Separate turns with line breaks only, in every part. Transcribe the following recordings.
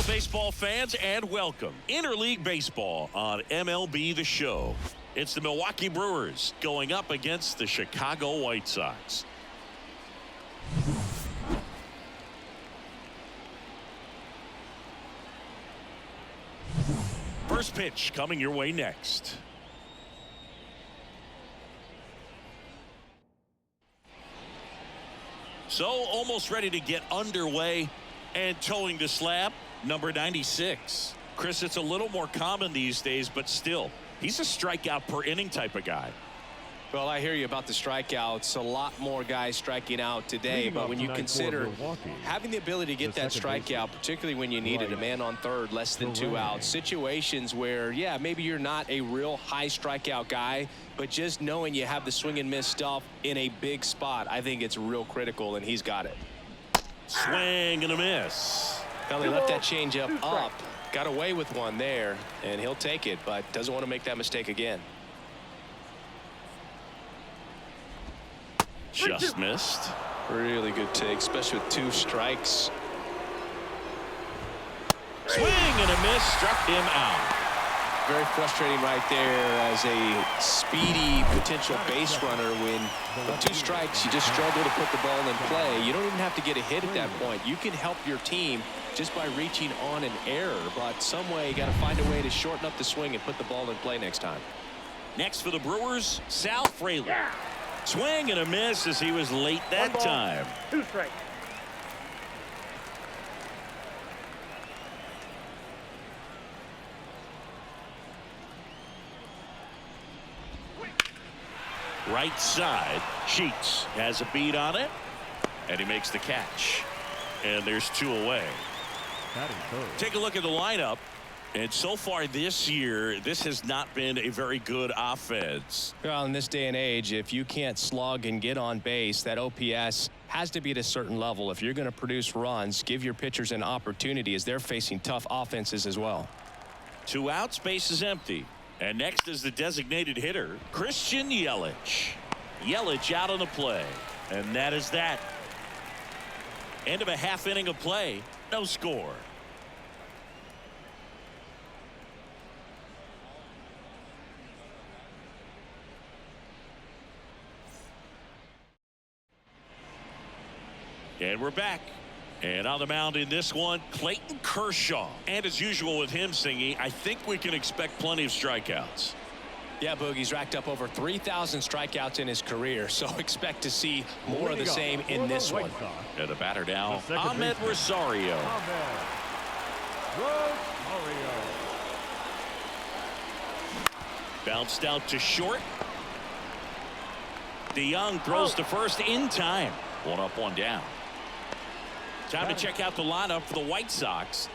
baseball fans, and welcome. Interleague Baseball on MLB The Show. It's the Milwaukee Brewers going up against the Chicago White Sox. First pitch coming your way next. So almost ready to get underway and towing the slab, number 96. Chris, it's a little more common these days, but still, he's a strikeout per inning type of guy.
Well, I hear you about the strikeouts. A lot more guys striking out today, but when you consider having the ability to get that strikeout, particularly when you need it, a man on third, less than 2 outs, situations where, yeah, maybe you're not a real high strikeout guy, but just knowing you have the swing and miss stuff in a big spot, I think it's real critical, and he's got it.
Swing and a miss.
Well, he left that changeup up, got away with one there, and he'll take it, but doesn't want to make that mistake again.
Just missed.
Really good take, especially with 2 strikes.
Swing and a miss, struck him out.
Very frustrating right there as a speedy potential base runner when 2 strikes you just struggle to put the ball in play. You don't even have to get a hit at that point. You can help your team just by reaching on an error, but some way you got to find a way to shorten up the swing and put the ball in play next time.
Next for the Brewers, Sal Fraley. Swing and a miss as he was late that time.
2 strikes.
Right side, Sheets has a beat on it, and he makes the catch. And there's 2 away. Take a look at the lineup. And so far this year, this has not been a very good offense.
Well, in this day and age, if you can't slug and get on base, that OPS has to be at a certain level. If you're going to produce runs, give your pitchers an opportunity as they're facing tough offenses as well.
2 outs, base is empty. And next is the designated hitter, Christian Yelich. Yelich out on the play. And that is that. End of a half inning of play. No score. And we're back. And on the mound in this one, Clayton Kershaw. And as usual with him singing, I think we can expect plenty of strikeouts.
Yeah, Boogie's racked up over 3,000 strikeouts in his career, so expect to see more of the same in this one.
And the batter now, Ahmed Rosario. Bounced out to short. DeYoung throws to first in time. 1 up, 1 down. Time to check out the lineup for the White Sox.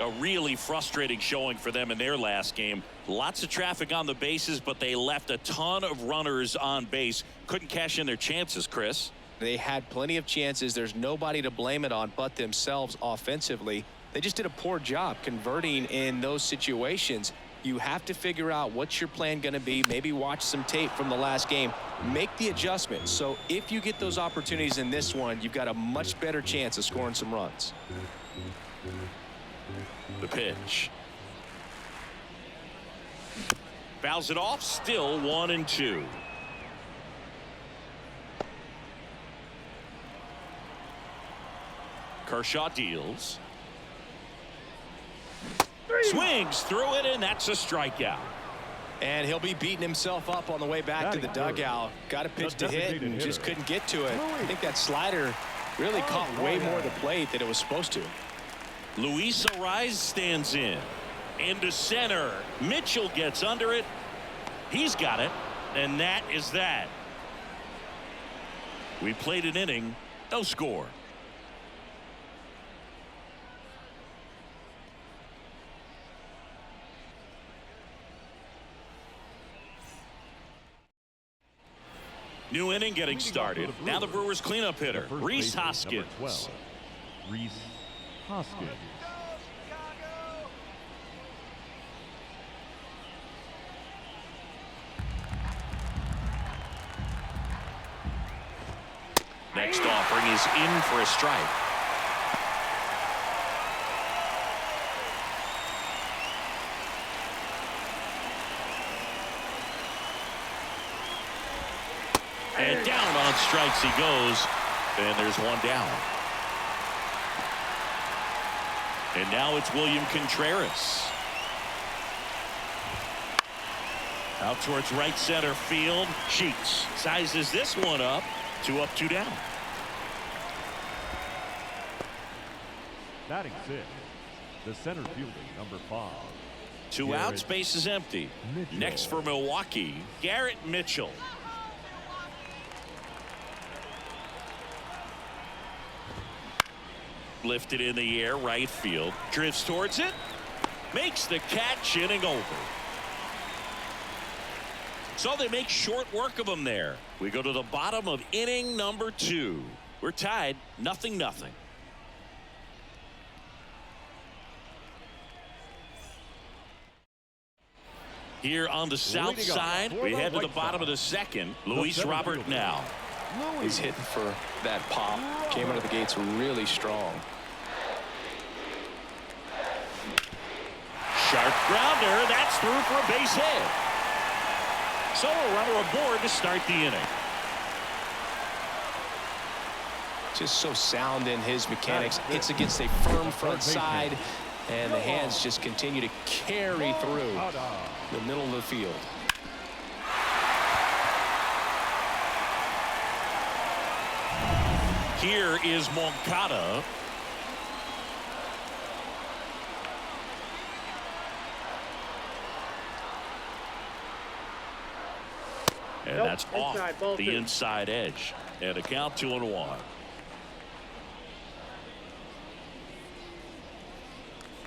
A really frustrating showing for them in their last game. Lots of traffic on the bases, but they left a ton of runners on base. Couldn't cash in their chances, Chris.
They had plenty of chances. There's nobody to blame it on but themselves offensively. They just did a poor job converting in those situations. You have to figure out what's your plan going to be. Maybe watch some tape from the last game. Make the adjustment. So if you get those opportunities in this one, you've got a much better chance of scoring some runs.
The pitch. Fouls it off. Still 1-2. Kershaw deals. Swings through it, and that's a strikeout.
And he'll be beating himself up on the way back to the dugout. Got a pitch to hit and just couldn't get to it. I think that slider really caught way more of the plate than it was supposed to.
Luis Arraez stands in. Into center. Mitchell gets under it. He's got it. And that is that. We played an inning. No score. New inning getting started. Now the Brewers cleanup hitter, Rhys Hoskins.
Rhys Hoskins.
Next offering is in for a strike. strikes he goes, and there's one down. And now it's William Contreras. Out towards right center field. Sheets sizes this one up. 2 up, 2 down.
Batting 6, the center fielder, number 5.
2 out, space is empty.
Mitchell.
Next for Milwaukee, Garrett Mitchell. Lifted in the air, right field. Drifts towards it. Makes the catch, inning over. So they make short work of him there. We go to the bottom of inning number 2. We're tied 0-0. Here on the south side, we head to the bottom of the second. Luis Robert now.
He's hitting for that pop. Came out of the gates really strong.
Sharp grounder. That's through for a base hit. So a runner aboard to start the inning.
Just so sound in his mechanics. Hits against a firm front side, and the hands just continue to carry through the middle of the field.
Here is Moncada. And that's off the inside edge. And a count 2-1.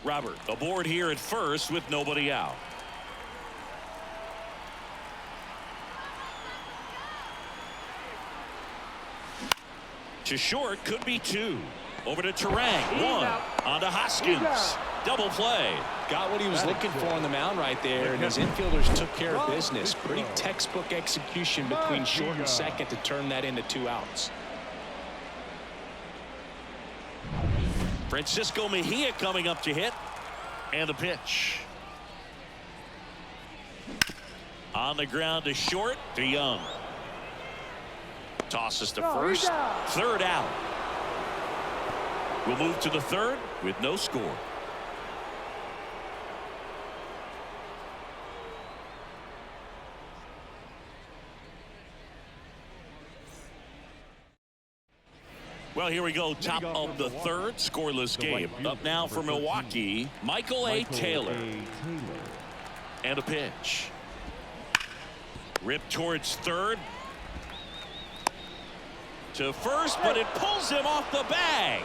Robert aboard here at first with nobody out. To short, could be 2. Over to Turang. 1 on to Hoskins. Double play.
Got what he was looking for on the mound right there, and his infielders took care of business. Pretty textbook execution between short and second to turn that into 2 outs.
Francisco Mejia coming up to hit. And the pitch. On the ground to short. To Young. Tosses to first. Third out. We'll move to the third with no score. Well, here we go. Top of the third, scoreless game. Up now for Milwaukee, Michael A. Taylor. And a pitch. Ripped towards third. To first, but it pulls him off the bag.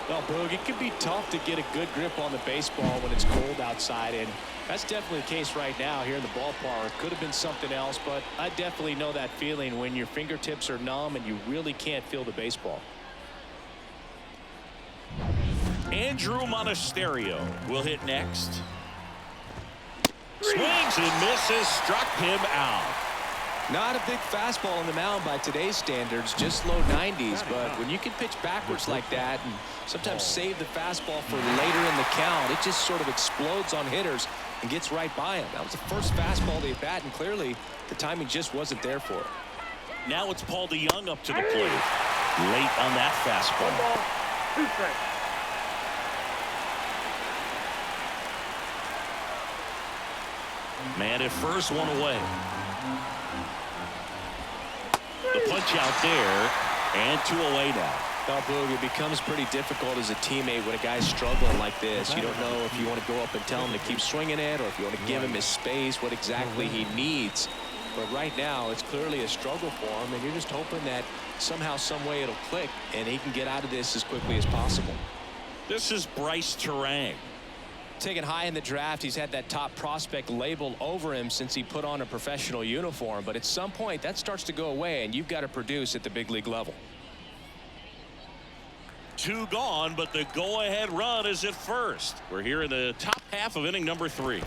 Well, Boog, it can be tough to get a good grip on the baseball when it's cold outside, and that's definitely the case right now here in the ballpark. Could have been something else, but I definitely know that feeling when your fingertips are numb and you really can't feel the baseball.
Andrew Monasterio will hit next. Swings and misses, struck him out.
Not a big fastball on the mound by today's standards, just low 90s, but when you can pitch backwards like that and sometimes save the fastball for later in the count, it just sort of explodes on hitters and gets right by him. That was the first fastball they bat, and clearly the timing just wasn't there for it.
Now it's Paul DeYoung up to the plate. Late on that fastball. Man at first, 1 away. The punch out there, and 2 away now.
Now, Boog, it becomes pretty difficult as a teammate when a guy's struggling like this. You don't know if you want to go up and tell him to keep swinging it, or if you want to give him his space, what exactly he needs. But right now, it's clearly a struggle for him, and you're just hoping that somehow, some way it'll click, and he can get out of this as quickly as possible.
This is Bryce Turang.
Taken high in the draft, he's had that top prospect label over him since he put on a professional uniform, but at some point that starts to go away, and you've got to produce at the big league level.
2 gone, but the go-ahead run is at first. We're here in the top half of inning number 3.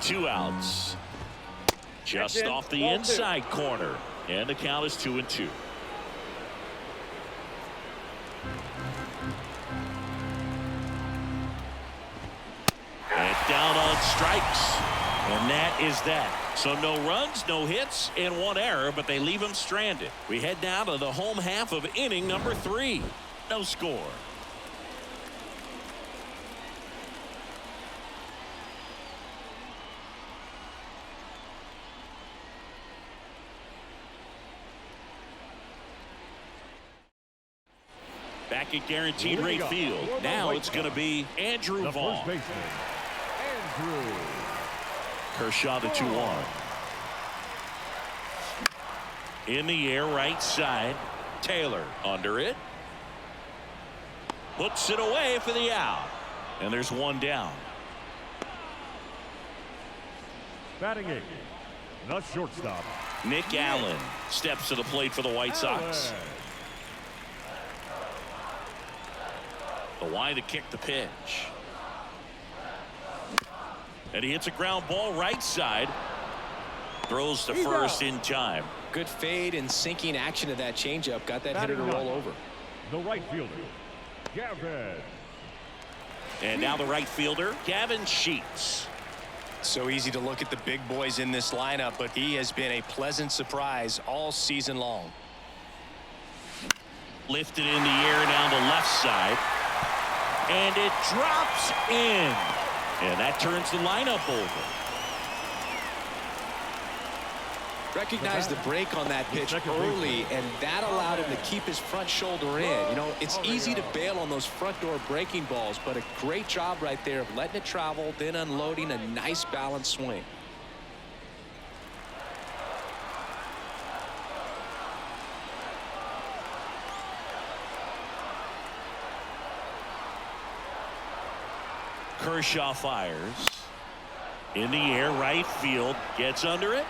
Two outs. Just off the inside corner. And the count is 2-2. And down on strikes. And that is that. So no runs, no hits, and one error, but they leave him stranded. We head down to the home half of inning number 3. No score. Back at guaranteed rate field. Now it's going to be Andrew Vaughn.
Andrew.
Kershaw the 2-1. In the air, right side. Taylor under it. Puts it away for the out. And there's one down.
Batting 8. The shortstop.
Nick Allen steps to the plate for the White Sox. The wide to kick the pitch. And he hits a ground ball right side. Throws to first in time.
Good fade and sinking action of that changeup. Got that hitter to roll over.
The right fielder, Gavin.
And now the right fielder, Gavin Sheets.
So easy to look at the big boys in this lineup, but he has been a pleasant surprise all season long.
Lifted in the air down the left side. And it drops in. And that turns the lineup over.
Recognized the break on that pitch early, and that allowed him to keep his front shoulder in. You know, it's easy to bail on those front door breaking balls, but a great job right there of letting it travel, then unloading a nice balanced swing.
Kershaw fires. In the air, right field. Gets under it.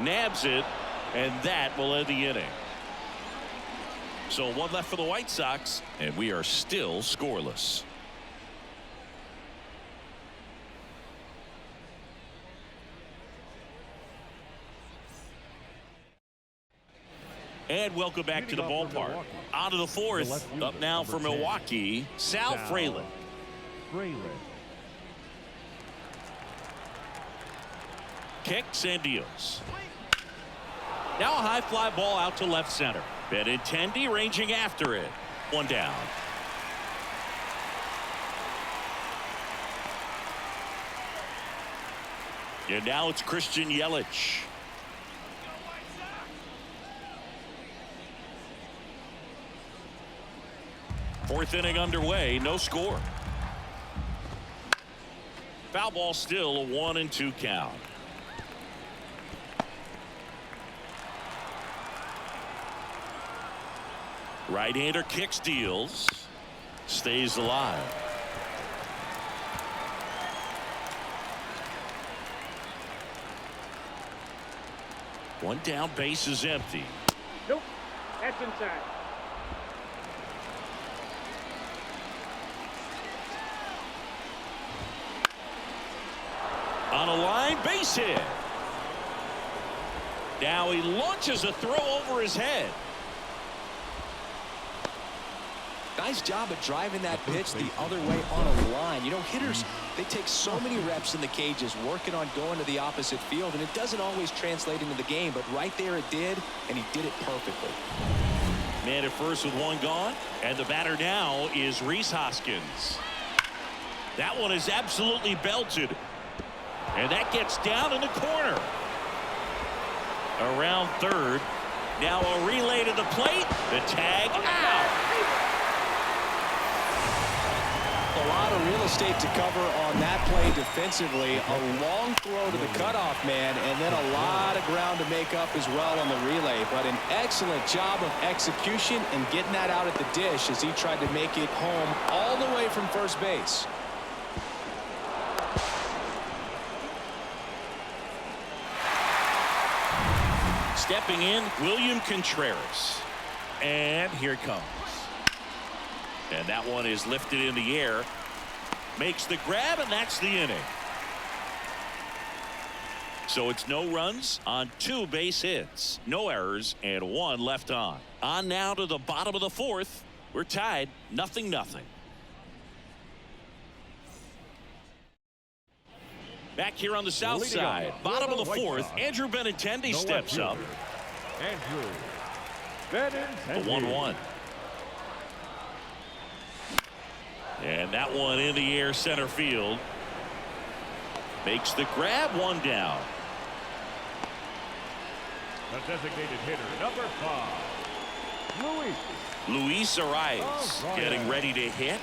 Nabs it. And that will end the inning. So one left for the White Sox. And we are still scoreless. And welcome back to the ballpark. On to the fourth. Up now for Milwaukee, Sal Fralin. Kicks and deals. Now a high fly ball out to left center. Benintendi ranging after it. One down. And now it's Christian Yelich. Fourth inning underway, no score. Foul ball still, a 1-2 count. Right-hander kicks, deals, stays alive. One down, base is empty.
Nope, that's inside.
On a line, base hit. Now he launches a throw over his head.
Nice job of driving that pitch the other way on a line. You know, hitters, they take so many reps in the cages working on going to the opposite field, and it doesn't always translate into the game, but right there it did, and he did it perfectly.
Man at first with one gone, and the batter now is Rhys Hoskins. That one is absolutely belted. And that gets down in the corner. Around third. Now a relay to the plate. The tag out.
A lot of real estate to cover on that play defensively. A long throw to the cutoff man, and then a lot of ground to make up as well on the relay. But an excellent job of execution and getting that out at the dish as he tried to make it home all the way from first base.
Stepping in, William Contreras. And here it comes. And that one is lifted in the air. Makes the grab, and that's the inning. So it's no runs on 2 base hits, no errors, and 1 left on. On now to the bottom of the 4th. We're tied 0-0. Back here on the south side, bottom of the 4th, Andrew Benintendi steps up.
Andrew
The
Benintendi.
1-1. And that one in the air center field. Makes the grab, 1 down.
The designated hitter, number 5,
Luis Arias getting ready to hit.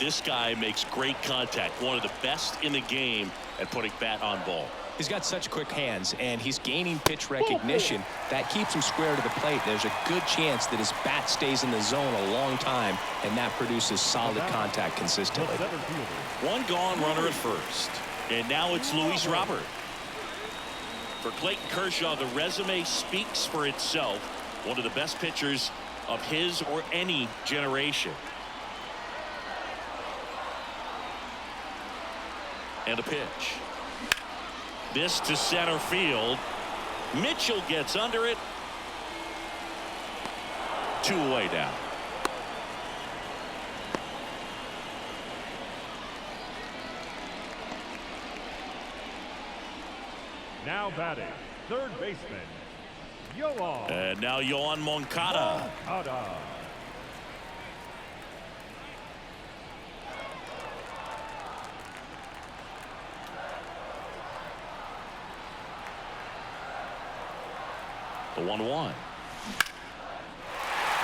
This guy makes great contact. One of the best in the game at putting bat on ball.
He's got such quick hands, and he's gaining pitch recognition. That keeps him square to the plate. There's a good chance that his bat stays in the zone a long time, and that produces solid contact consistently.
1 gone, runner at first. And now it's Luis Robert. For Clayton Kershaw, the resume speaks for itself. One of the best pitchers of his or any generation. And a pitch. This to center field. Mitchell gets under it. 2 away now.
Now batting, third baseman, Yoan.
And now Yoan Moncada.
Moncada.
The 1-1.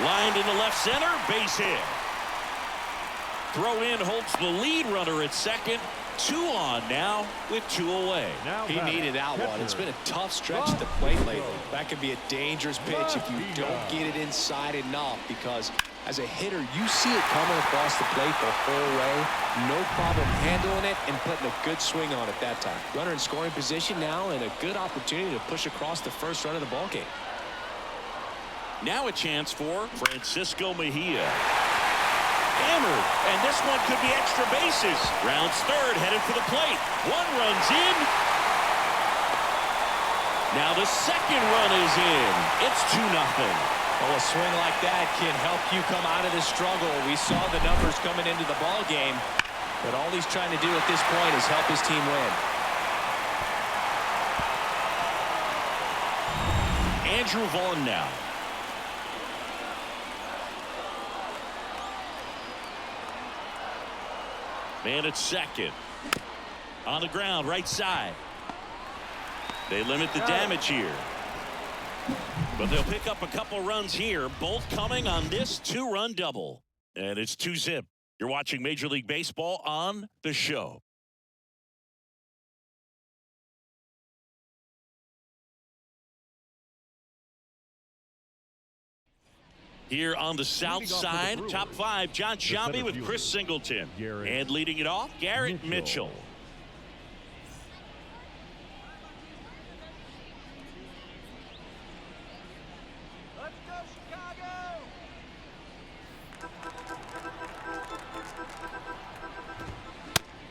Lined in the left center, base hit. Throw in holds the lead runner at second. 2 on now with 2 away.
Now
He
batting,
needed that one.
catcher,
It's been a tough stretch at the plate lately. That could be a dangerous pitch if you don't get it inside enough, because as a hitter, you see it coming across the plate the whole way. No problem handling it and putting a good swing on it that time. Runner in scoring position now, and a good opportunity to push across the first run of the ballgame.
Now a chance for Francisco Mejia. Hammered, and this one could be extra bases. Rounds third, headed for the plate. 1 runs in. Now the second run is in. It's 2-0.
Well, a swing like that can help you come out of the struggle. We saw the numbers coming into the ball game, but all he's trying to do at this point is help his team win.
Andrew Vaughn now. Man at second. On the ground, right side. They limit the damage here. But they'll pick up a couple runs here, both coming on this 2-run double. And it's 2-zip. You're watching Major League Baseball on The Show. Here on the south side, top 5, John Sciambi with Chris Singleton. And leading it off, Garrett Mitchell.
Let's go, Chicago!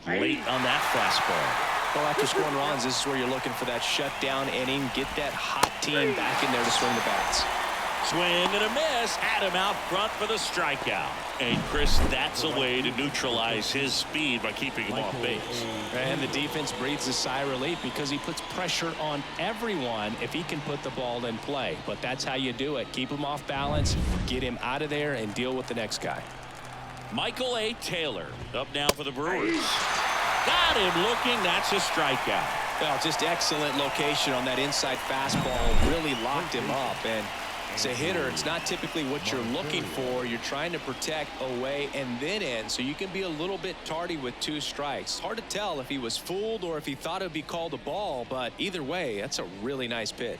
Late on that fastball.
Well, after scoring runs, this is where you're looking for that shutdown inning. Get that hot team back in there to swing the bats.
Swing and a miss. Adam out front for the strikeout. And Chris, that's a way to neutralize his speed by keeping him off base.
And the defense breathes a sigh of relief because he puts pressure on everyone if he can put the ball in play. But that's how you do it. Keep him off balance, get him out of there, and deal with the next guy.
Michael A. Taylor up now for the Brewers. Got him looking. That's a strikeout.
Well, just excellent location on that inside fastball. Really locked him up. And as a hitter, it's not typically what you're looking for. You're trying to protect away and then in, so you can be a little bit tardy with 2 strikes. Hard to tell if he was fooled or if he thought it would be called a ball, but either way, that's a really nice pitch.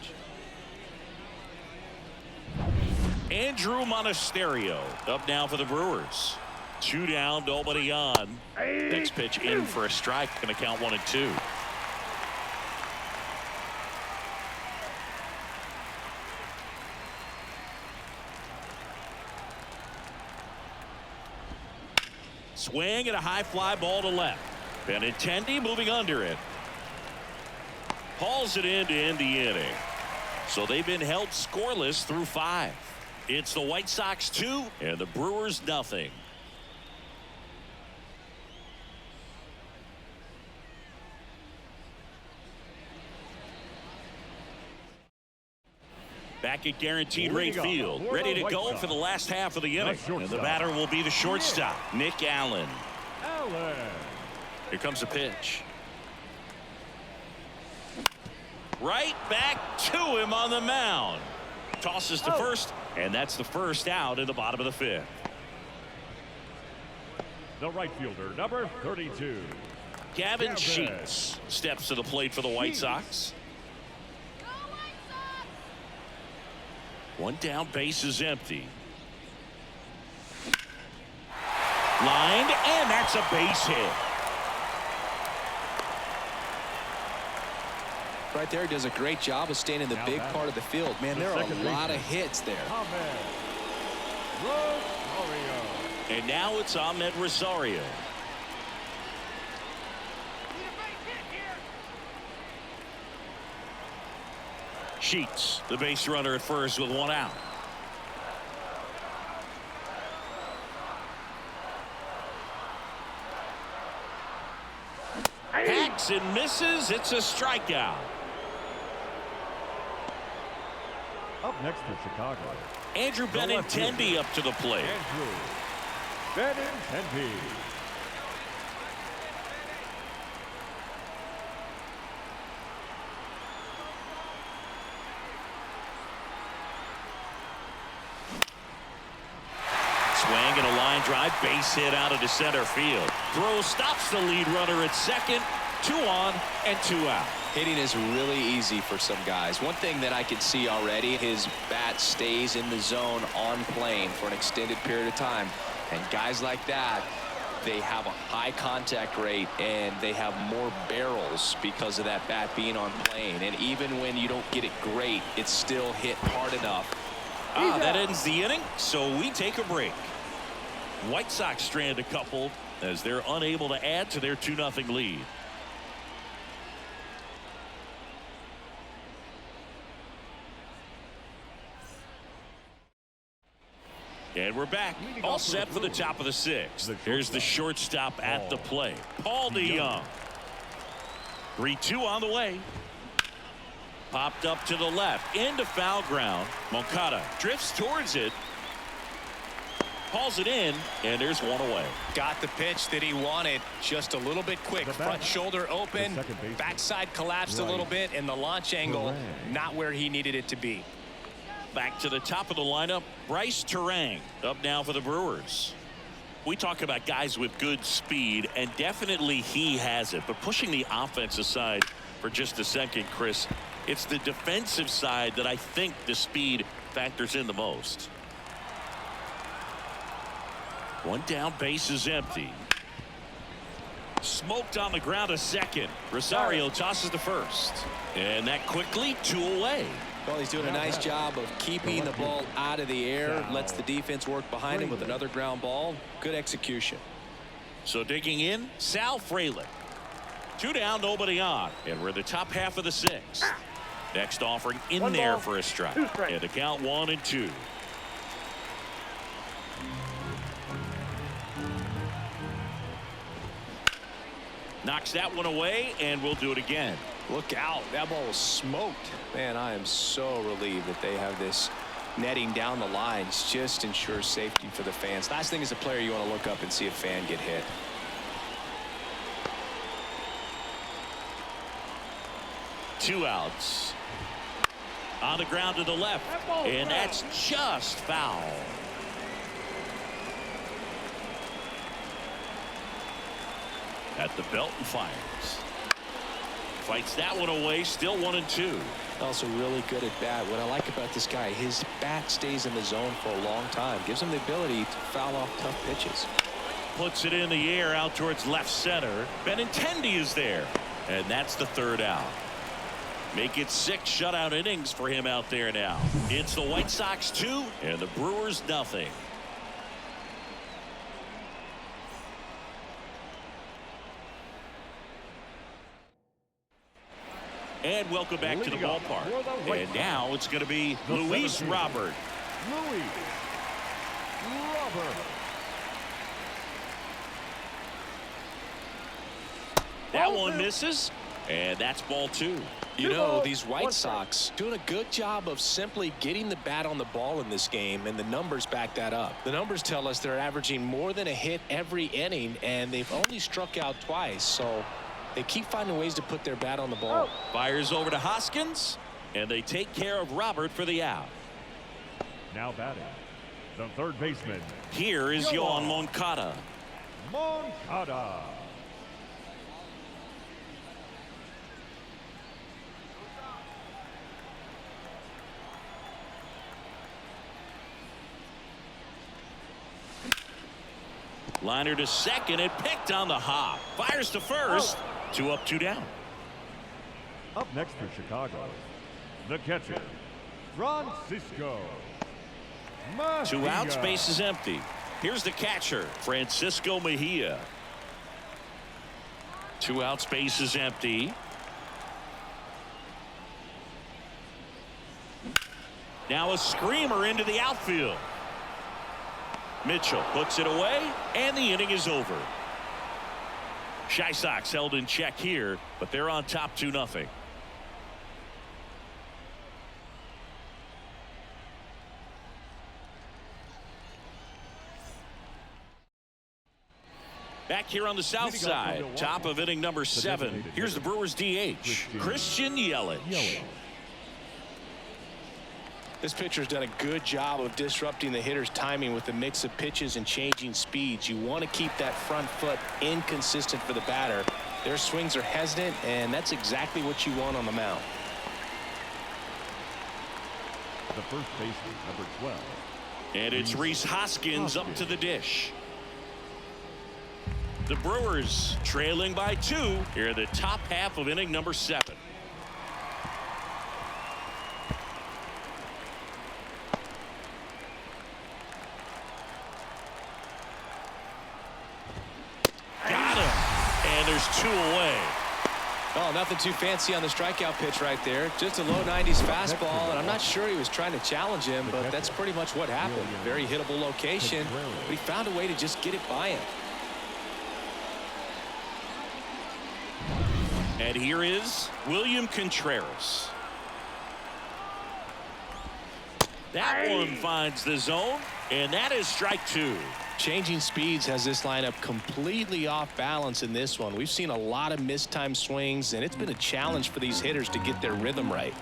Andrew Monasterio up now for the Brewers. 2 down, nobody on. Next pitch in for a strike. Going to count 1-2. Swing and a high fly ball to left. Benintendi moving under it. Hauls it in to end the inning. So they've been held scoreless through 5. It's the White Sox 2 and the Brewers nothing. Back at Guaranteed Rate Field, ready to go for the last half of the inning. And the batter will be the shortstop, Nick Allen. Here comes a pitch. Right back to him on the mound. Tosses to first, and that's the first out in the bottom of the 5th.
The right fielder, number 32.
Gavin Sheets steps to the plate for the White Sox. One down, base is empty. Lined, and that's a base hit.
Right there, does a great job of staying in the big part of the field. Man, there are a lot of hits there.
And now it's Ahmed Rosario. Sheets, the base runner at first with 1 out. Hacks and misses. It's a strikeout.
Up next for Chicago,
Andrew Benintendi up to the plate.
Andrew Benintendi.
Swing and a line drive, base hit out into center field. Throw stops the lead runner at second. 2 on and 2 out.
Hitting is really easy for some guys. One thing that I can see already, his bat stays in the zone on plane for an extended period of time. And guys like that, they have a high contact rate and they have more barrels because of that bat being on plane. And even when you don't get it great, it's still hit hard enough.
That ends the inning, so we take a break. White Sox strand a couple as they're unable to add to their 2-0 lead. And we're back, all set for the top of the 6th. Here's the shortstop at the plate, Paul DeYoung. 3-2 on the way. Popped up to the left, into foul ground. Moncada drifts towards it. Hauls it in, and there's 1 away.
Got the pitch that he wanted, just a little bit quick. Front shoulder open, backside collapsed a little bit, and the launch angle not where he needed it to be.
Back to the top of the lineup, Bryce Terang up now for the Brewers. We talk about guys with good speed, and definitely he has it. But pushing the offense aside for just a second, Chris, it's the defensive side that I think the speed factors in the most. 1 down, base is empty. Smoked on the ground a second. Rosario tosses to first. And that quickly 2 away.
Well, he's doing a nice job of keeping the ball out of the air. Lets the defense work behind him with another ground ball. Good execution.
So digging in, Sal Frelick. 2 down, nobody on. And we're in the top half of the 6th. Next offering in there for a strike. And the count 1-2. Knocks that one away, and we'll do it again.
Look out. That ball was smoked. Man, I am so relieved that they have this netting down the lines. Just ensures safety for the fans. Last thing as a player, you want to look up and see a fan get hit.
Two outs. On the ground to the left, and that's just foul. At the belt and fires. Fights that one away, still 1-2.
Also really good at bat. What I like about this guy, his bat stays in the zone for a long time. Gives him the ability to foul off tough pitches.
Puts it in the air out towards left center. Benintendi is there. And that's the 3rd out. Make it 6 shutout innings for him out there now. It's the White Sox 2 and the Brewers nothing. And welcome back to the ballpark. And now it's going to be Luis Robert.
Luis Robert.
That one misses, and that's ball 2.
You know, these White Sox doing a good job of simply getting the bat on the ball in this game, and the numbers back that up. The numbers tell us they're averaging more than a hit every inning, and they've only struck out twice, so they keep finding ways to put their bat on the ball.
Fires over to Hoskins, and they take care of Robert for the out.
Now batting, the third baseman.
Here is Yohan Moncada.
Moncada.
Liner to second and picked on the hop. Fires to first. 2 up, 2 down.
Up next for Chicago, the catcher, Francisco Mejia.
2 outs, base is empty. Here's the catcher, Francisco Mejia. 2 outs, base is empty. Now a screamer into the outfield. Mitchell puts it away, and the inning is over. Chi Sox held in check here, but they're on top 2-0. Back here on the south side, top of inning number 7. Here's the Brewers DH, Christian Yelich.
This pitcher's done a good job of disrupting the hitter's timing with a mix of pitches and changing speeds. You want to keep that front foot inconsistent for the batter. Their swings are hesitant, and that's exactly what you want on the mound.
The first baseman, number 12.
And it's Rhys Hoskins up to the dish. The Brewers trailing by 2 here in the top half of inning number 7. Got him. And there's 2 away.
Oh, nothing too fancy on the strikeout pitch right there. Just a low 90s fastball, and I'm not sure he was trying to challenge him, but that's pretty much what happened. Very hittable location, but he found a way to just get it by him.
And here is William Contreras. That one finds the zone, and that is strike 2.
Changing speeds has this lineup completely off balance in this one. We've seen a lot of mistimed swings, and it's been a challenge for these hitters to get their rhythm right.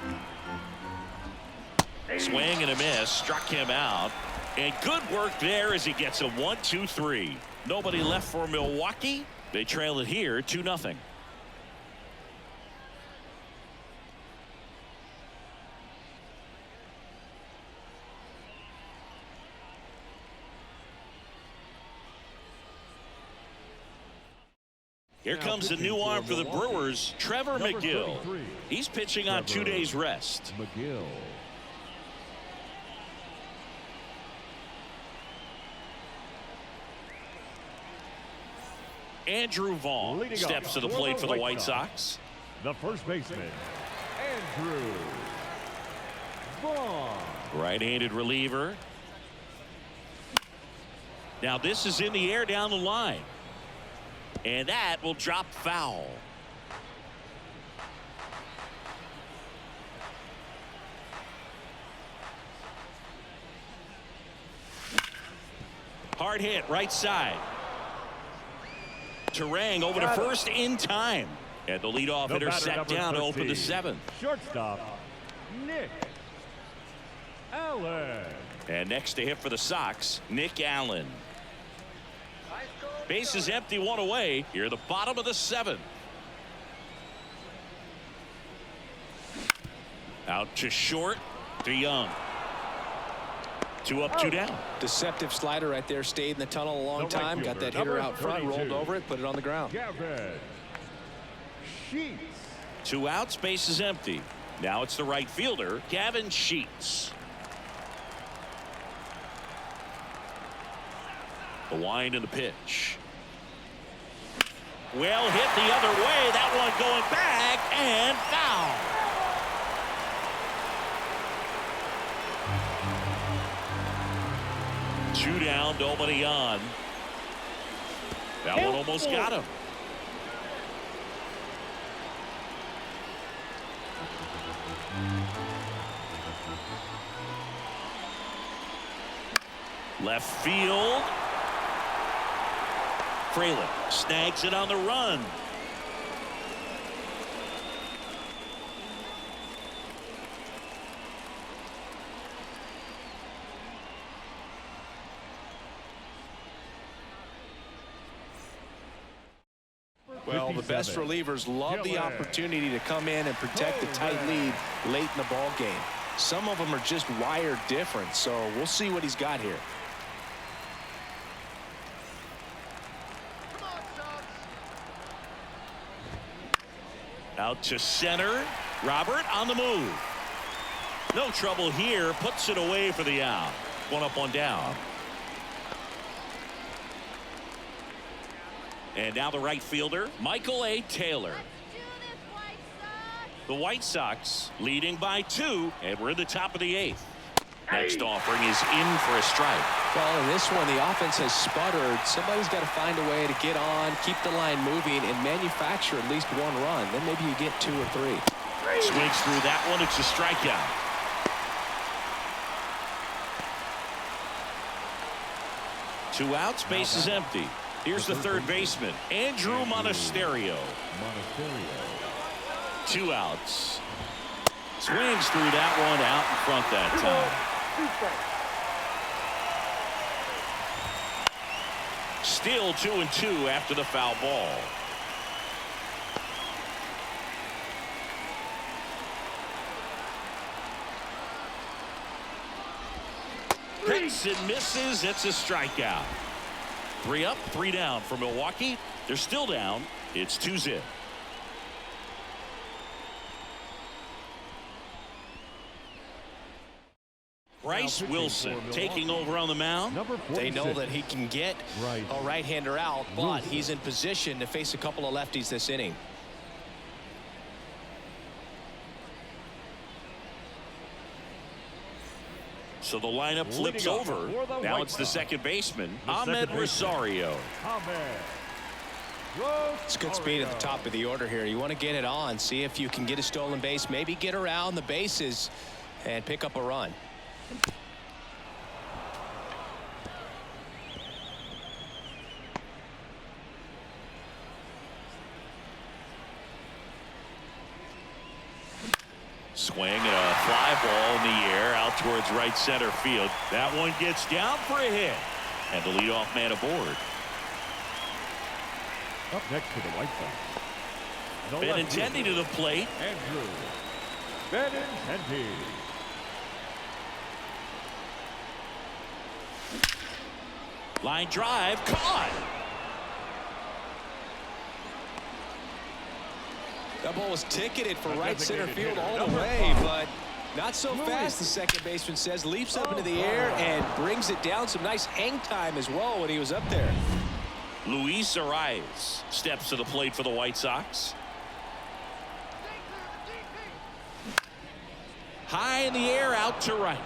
Swing and a miss, struck him out. And good work there as he gets a 1-2-3. Nobody left for Milwaukee. They trail it here 2-0. Here comes the new arm for the Brewers, Trevor McGill. He's pitching on 2 days rest.
McGill.
Andrew Vaughn steps to the plate for the White Sox.
The first baseman, Andrew Vaughn.
Right-handed reliever. Now this is in the air down the line. And that will drop foul. Hard hit right side. Terang over to first in time. And the leadoff hitter set down to open the 7th.
Shortstop, Nick Allen.
And next to hit for the Sox, Nick Allen. Base is empty, 1 away. Here, the bottom of the 7th. Out to short, to Young. 2 up, 2 down.
Deceptive slider right there. Stayed in the tunnel a long time. Got that hitter out front, rolled over it, put it on the ground.
Gavin Sheets.
2 outs, base is empty. Now it's the right fielder, Gavin Sheets. The wind and the pitch. Well hit the other way. That one going back and foul. Two down, nobody on. That one almost got him. Left field. Fraley snags it on the run.
Well, the best relievers love the opportunity to come in and protect a tight lead late in the ball game. Some of them are just wired different, so we'll see what he's got here.
Out to center. Robert on the move. No trouble here. Puts it away for the out. One up, one down. And now the right fielder, Michael A. Taylor. The White Sox leading by 2, and we're in the top of the 8th. Next offering is in for a strike.
Well, in this one, the offense has sputtered. Somebody's got to find a way to get on, keep the line moving, and manufacture at least 1 run. Then maybe you get 2 or 3.
Swings through that one. It's a strikeout. Two outs, base is empty. Here's the third baseman, Andrew Monasterio. 2 outs. Swings through that one, out in front that time. Still 2-2 after the foul ball. Hits and misses. It's a strikeout. 3 up, 3 down for Milwaukee. They're still down. It's 2-0. Bryce Wilson taking over on the mound.
They know that he can get a right-hander out, but he's in position to face a couple of lefties this inning.
So the lineup flips over. Now it's the second baseman, Ahmed Rosario.
It's good speed at the top of the order here. You want to get it on, see if you can get a stolen base, maybe get around the bases and pick up a run.
Swing and a fly ball in the air out towards right center field. That one gets down for a hit. And the leadoff man aboard.
Up next to the White Sox.
Benintendi to the plate.
Andrew Benintendi.
Line drive caught.
That ball was ticketed for right center field all the way, but not so fast, the second baseman says. Leaps up into the air and brings it down. Some nice hang time as well when he was up there.
Luis Arias steps to the plate for the White Sox. High in the air, out to right.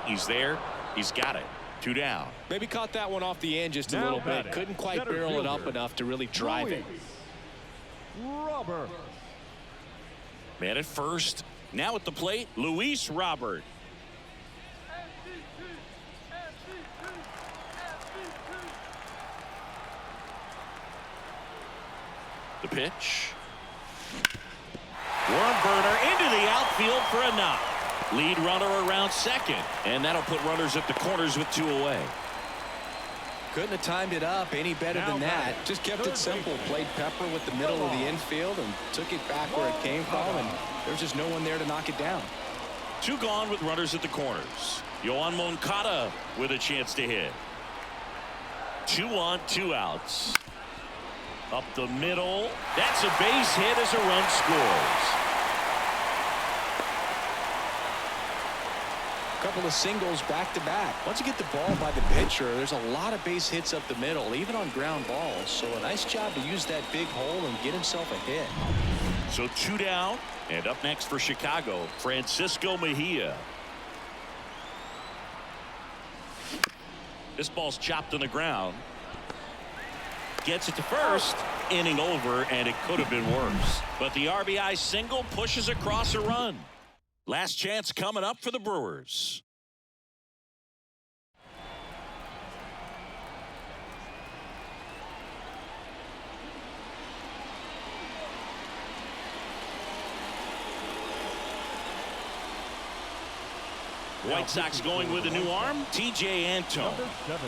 He's there. He's got it. 2 down.
Maybe caught that one off the end just a little bit. Couldn't quite barrel it up enough to really drive it.
Robert.
Man at first. Now at the plate, Luis Robert. The pitch. One burner into the outfield for a knock. Lead runner around second, and that'll put runners at the corners with 2 away.
Couldn't have timed it up any better than that. Just kept it simple. Played pepper with the middle of the infield and took it back where it came from, and there's just no one there to knock it down.
2 gone with runners at the corners. Yohan Moncada with a chance to hit. 2 on, 2 outs. Up the middle. That's a base hit as a run scores.
Couple of singles back to back. Once you get the ball by the pitcher, there's a lot of base hits up the middle, even on ground balls. So a nice job to use that big hole and get himself a hit.
So 2 down, and up next for Chicago, Francisco Mejia. This ball's chopped on the ground. Gets it to first. Inning over, and it could have been worse. But the RBI single pushes across a run. Last chance coming up for the Brewers. White Sox going with a new arm, T.J. Antone.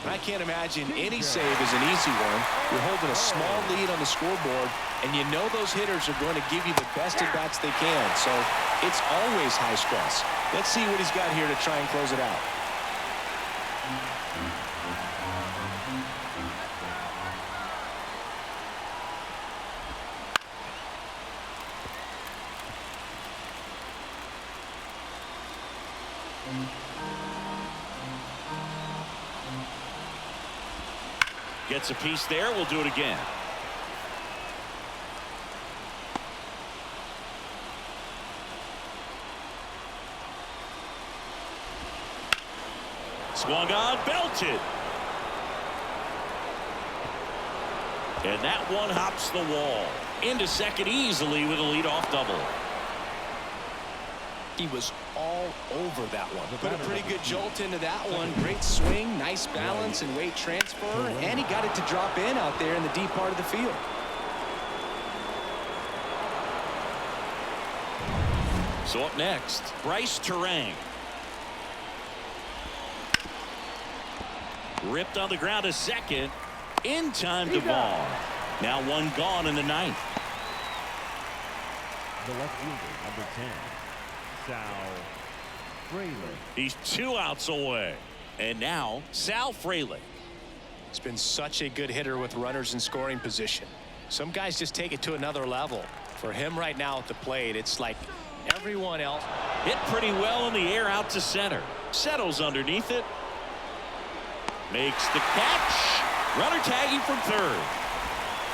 I can't imagine any save is an easy one. You're holding a small lead on the scoreboard, and you know those hitters are going to give you the best at-bats they can. So it's always high stress. Let's see what he's got here to try and close it out.
Gets a piece there. We'll do it again. Swung on, belted. And that one hops the wall. Into second easily with a leadoff double.
He was all over that one. Put a pretty good jolt into that one. Great swing, nice balance and weight transfer, and he got it to drop in out there in the deep part of the field.
So up next, Bryce Terang. Ripped on the ground to second. In time to Vaughn. Now one gone in the ninth.
The left fielder, number 10. Sal Fraley.
He's 2 outs away. And now Sal Fraley.
He's been such a good hitter with runners in scoring position. Some guys just take it to another level. For him right now at the plate, it's like everyone else.
Hit pretty well in the air out to center. Settles underneath it. Makes the catch. Runner tagging from third.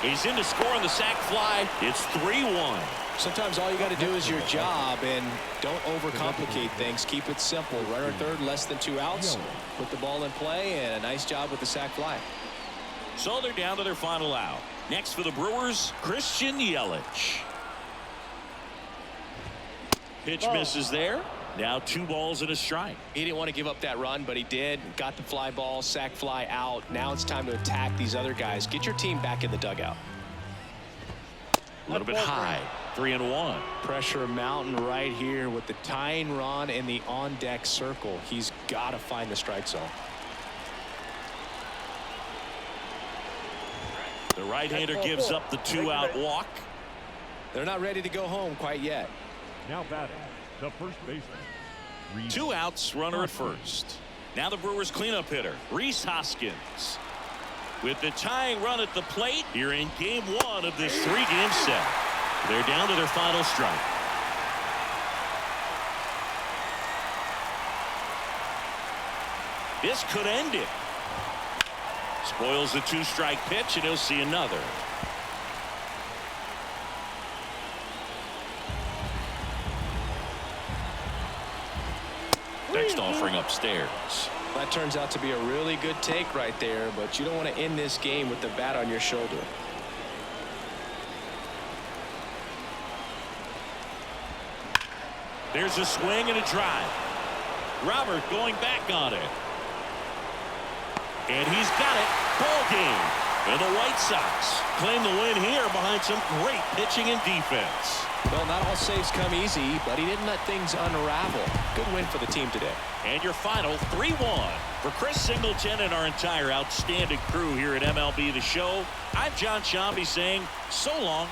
He's in to score on the sac fly. It's 3-1.
Sometimes all you got to do is your job and don't overcomplicate things. Keep it simple. Runner third, less than 2 outs. Put the ball in play, and a nice job with the sac fly.
So they're down to their final out. Next for the Brewers, Christian Yelich. Pitch misses there. Now 2 balls and a strike.
He didn't want to give up that run, but he did. Got the fly ball, sac fly out. Now it's time to attack these other guys. Get your team back in the dugout.
A little bit high. 3-1.
Pressure mountain right here with the tying run in the on-deck circle. He's got to find the strike zone.
The right-hander gives up the 2-out walk.
They're not ready to go home quite yet.
Now batting, the first baseman.
2 outs, runner at first. Now the Brewers cleanup hitter, Rhys Hoskins. With the tying run at the plate here in game 1 of this 3-game set. They're down to their final strike. This could end it. Spoils the 2-strike pitch, and he'll see another. Next offering upstairs.
That turns out to be a really good take right there, but you don't want to end this game with the bat on your shoulder.
There's a swing and a drive. Robert going back on it. And he's got it. Ball game. And the White Sox claim the win here behind some great pitching and defense.
Well, not all saves come easy, but he didn't let things unravel. Good win for the team today.
And your final 3-1 for Chris Singleton and our entire outstanding crew here at MLB The Show. I'm John Shambi saying so long